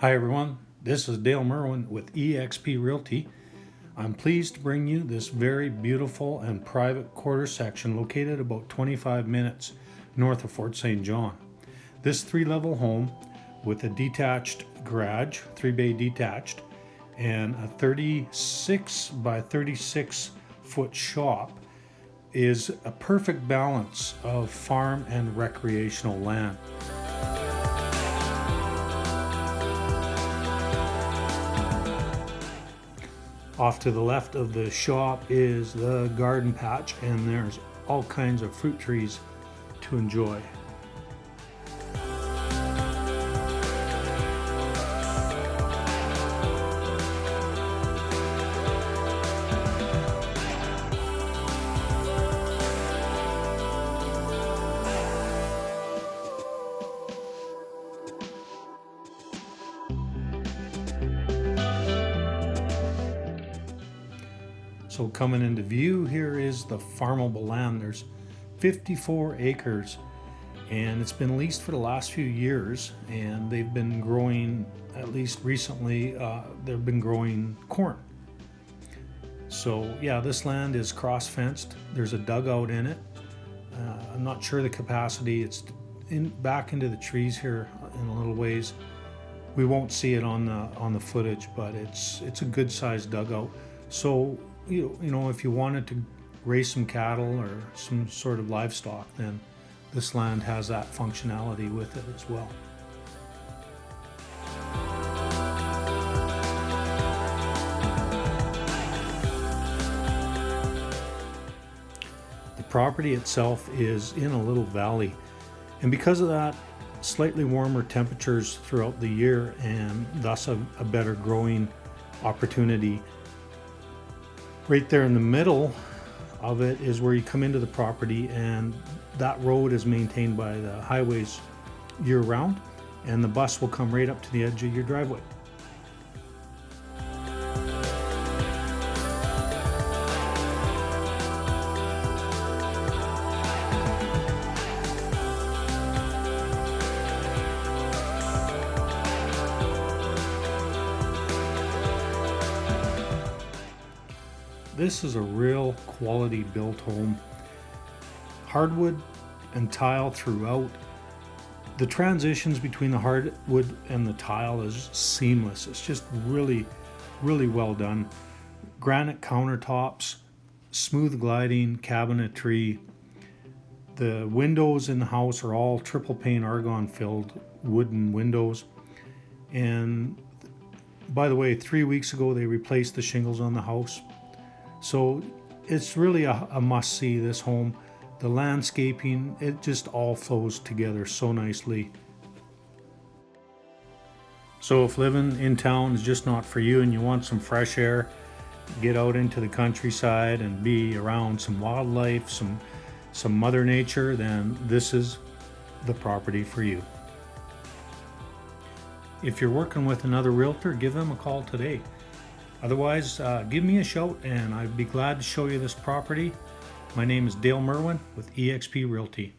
Hi everyone, this is Dale Merwin with eXp Realty. I'm pleased to bring you this very beautiful and private quarter section located about 25 minutes north of Fort St. John. This three-level home with a detached garage, 3-bay detached, and a 36 by 36 foot shop is a perfect balance of farm and recreational land. Off to the left of the shop is the garden patch, and there's all kinds of fruit trees to enjoy. So coming into view here is the farmable land. There's 54 acres and it's been leased for the last few years, and they've been growing, at least recently, they've been growing corn. So yeah, this land is cross fenced. There's a dugout in it. I'm not sure the capacity. It's back into the trees here in a little ways. We won't see it on the footage, but it's a good sized dugout. So you know, if you wanted to raise some cattle or some sort of livestock, then this land has that functionality with it as well. The property itself is in a little valley, and because of that, slightly warmer temperatures throughout the year, and thus a better growing opportunity. Right there in the middle of it is where you come into the property, and that road is maintained by the highways year-round, and the bus will come right up to the edge of your driveway. This is a real quality built home. Hardwood and tile throughout. The transitions between the hardwood and the tile is seamless. It's just really, really well done. Granite countertops, smooth gliding cabinetry. The windows in the house are all triple pane argon filled wooden windows. And by the way, 3 weeks ago they replaced the shingles on the house. So it's really a must-see, this home. The landscaping, it just all flows together so nicely. So if living in town is just not for you and you want some fresh air, get out into the countryside and be around some wildlife, some Mother Nature, then this is the property for you. If you're working with another realtor, give them a call today. Otherwise, give me a shout and I'd be glad to show you this property. My name is Dale Merwin with eXp Realty.